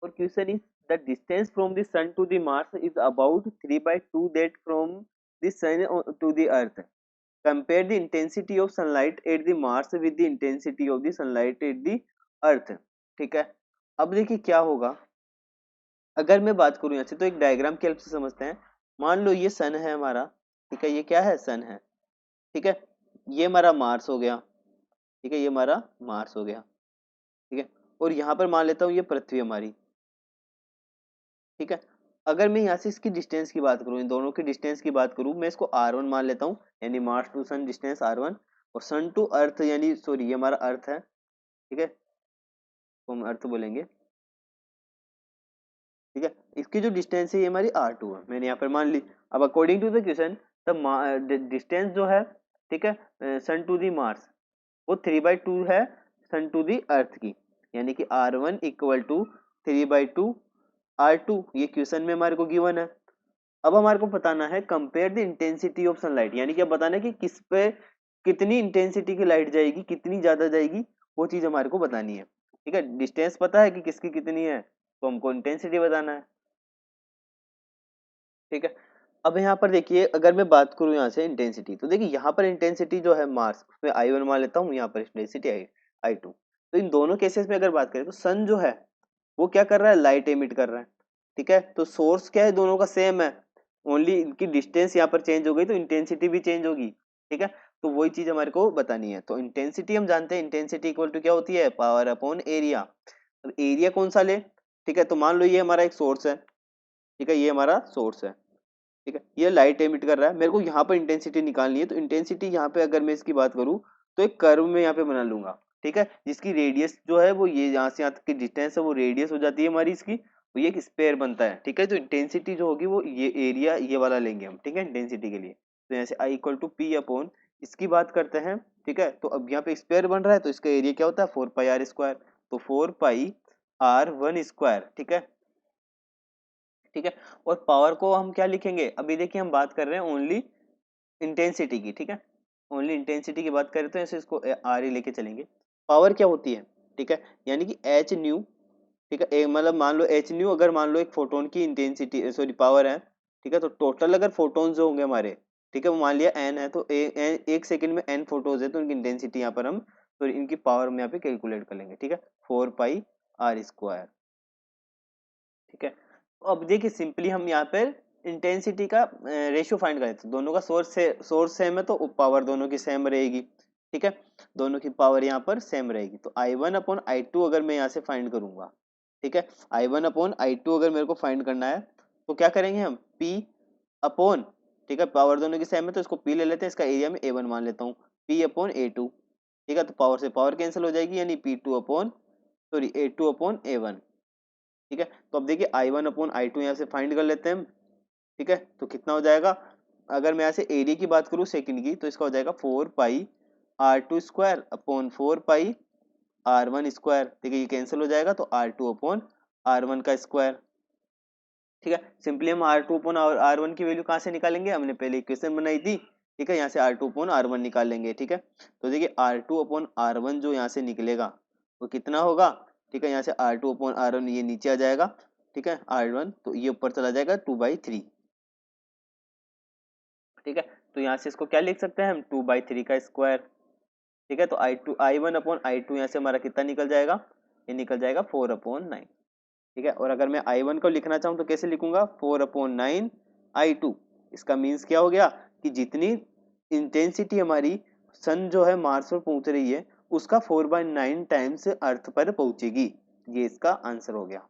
और question is the distance from the sun to the mars is about 3/2 that from the sun to the earth. Compare the intensity of sunlight at the mars with the intensity of the sunlight at the earth. ठीक है, अब देखिए क्या होगा। अगर मैं बात करूं यहाँ से तो एक डायग्राम की हेल्प से समझते हैं। मान लो ये सन है हमारा, ठीक है, ये क्या है, सन है। ठीक है, ये हमारा मार्स हो गया। ठीक है, ये हमारा मार्स हो गया। ठीक है, और यहाँ पर मान लेता हूँ ये पृथ्वी हमारी। ठीक है, अगर मैं यहाँ से इसकी डिस्टेंस की बात करूँ, इन दोनों की डिस्टेंस की बात करूँ, मैं इसको r1 मान लेता हूँ, यानी Mars to sun distance r1, और सन टू अर्थ यानी सॉरी ये हमारा अर्थ है। ठीक है, तो हम अर्थ बोलेंगे। ठीक है, इसकी जो डिस्टेंस है ये हमारी r2 है, मैंने यहाँ पर मान ली। अब according to the question the distance जो है, ठीक है, सन टू दी मार्स वो 3/2 है सन टू दी अर्थ की, यानी कि r1 इक्वल टू 3/2 r2, ये क्वेश्चन में हमारे को गिवन है। अब हमारे को बताना है compare the intensity of sunlight, यानी कि अब बताना है कि किस पे कितनी इंटेंसिटी की लाइट जाएगी, कितनी ज्यादा जाएगी, वो चीज हमारे को बतानी है। ठीक है, डिस्टेंस पता है कि किसकी कितनी है, तो हमको इंटेंसिटी बताना है। ठीक है, अब यहाँ पर देखिए अगर मैं बात करूँ यहाँ से इंटेंसिटी, तो देखिए यहाँ पर इंटेंसिटी जो है मार्स उसमें I1 मान लेता हूँ, यहाँ पर इंटेंसिटी I2। तो इन दोनों केसेस में अगर बात करें तो सन जो है वो क्या कर रहा है, लाइट एमिट कर रहा है। ठीक है, तो सोर्स क्या है, दोनों का सेम है, ओनली इनकी डिस्टेंस यहाँ पर चेंज हो गई तो इंटेंसिटी भी चेंज होगी। ठीक है, तो वही चीज हमारे को बतानी है। तो इंटेंसिटी हम जानते हैं, इंटेंसिटी इक्वल टू क्या होती है, पावर अपॉन एरिया। अब एरिया कौन सा ले, ठीक है, तो मान लो ये हमारा एक सोर्स है। ठीक है, ये हमारा सोर्स है। ठीक है, ये लाइट एमिट कर रहा है, मेरे को यहाँ पर इंटेंसिटी निकालनी है। तो इंटेंसिटी यहाँ पे अगर मैं इसकी बात करूँ तो एक कर्व में यहाँ पे बना लूंगा। ठीक है, जिसकी रेडियस जो है वो ये यहाँ से यहाँ तक की डिस्टेंस है, वो रेडियस हो जाती है हमारी इसकी, तो ये एक स्पेयर बनता है। ठीक है, तो इंटेंसिटी जो होगी वो ये एरिया ये वाला लेंगे हम। ठीक है, इंटेंसिटी के लिए तो यहाँ से I equal to P upon इसकी बात करते हैं। ठीक है, तो अब यहाँ पे स्पेयर बन रहा है तो इसका एरिया क्या होता है, 4 पाई r स्क्वायर, तो 4 पाई r1 स्क्वायर। ठीक है, ठीक है, और पावर को हम क्या लिखेंगे, अभी देखिए हम बात कर रहे हैं ओनली इंटेंसिटी की। ठीक है, ओनली इंटेंसिटी की बात करें तो ऐसे इसको आर ही लेके चलेंगे। पावर क्या होती है, ठीक है, यानी कि एच न्यू। ठीक है, मतलब मान लो एच न्यू, अगर मान लो एक फोटोन की इंटेंसिटी सॉरी पावर है। ठीक है, तो टोटल अगर फोटोन जो होंगे हमारे, ठीक है, वो मान लिया एन है, तो एक सेकंड में एन फोटोज है, तो उनकी इंटेंसिटी यहाँ पर हम तो इनकी पावर हम यहाँ पे कैलकुलेट कर लेंगे। ठीक है, 4 पाई r स्क्वायर। ठीक है, तो अब देखिए सिंपली हम यहाँ पर इंटेंसिटी का रेशियो फाइंड करें, तो दोनों का सोर्स सेम है तो पावर दोनों की सेम रहेगी। ठीक है, दोनों की पावर यहाँ पर सेम रहेगी, तो I1/I2 अगर मैं यहाँ से फाइंड करूंगा। ठीक है, I1/I2 अगर मेरे को फाइंड करना है तो क्या करेंगे हम, P अपॉन, ठीक है, पावर दोनों की सेम है तो इसको P ले लेते हैं, इसका एरिया में A1 मान लेता हूँ, P/A2। ठीक है, तो पावर से पावर कैंसिल हो जाएगी, यानी A2 अपॉन ठीक है, तो अब देखिए I1/I2 यहाँ से फाइंड कर लेते हैं हम। ठीक है, तो कितना हो जाएगा, अगर मैं यहाँ से एरिया की बात करूँ सेकंड की, तो इसका हो जाएगा 4 पाई r2 स्क्वायर अपॉन 4 पाई r1 स्क्वायर। ठीक है, ये कैंसिल हो जाएगा तो R2/R1 का स्क्वायर। ठीक है, सिंपली हम R2/R1 की वैल्यू कहाँ से निकालेंगे, हमने पहले इक्वेशन बनाई थी। ठीक है, यहाँ से R2/R1 निकाल लेंगे। ठीक है, तो देखिए R2/R1 जो यहाँ से निकलेगा वो कितना होगा। ठीक है, यहाँ से R2/R1 ये नीचे आ जाएगा। ठीक है, R1 तो ये ऊपर चला जाएगा 2/3। ठीक है, तो यहाँ से इसको क्या लिख सकते हैं हम, 2/3 का स्क्वायर। ठीक है, तो I1/I2 यहाँ से हमारा कितना निकल जाएगा, ये निकल जाएगा 4/9। ठीक है, और अगर मैं I1 को लिखना चाहूँ तो कैसे लिखूंगा, 4/9 I2। इसका मीन्स क्या हो गया कि जितनी इंटेंसिटी हमारी सन जो है मार्स पर पहुंच रही है उसका 4/9 टाइम्स अर्थ पर पहुंचेगी। ये इसका आंसर हो गया।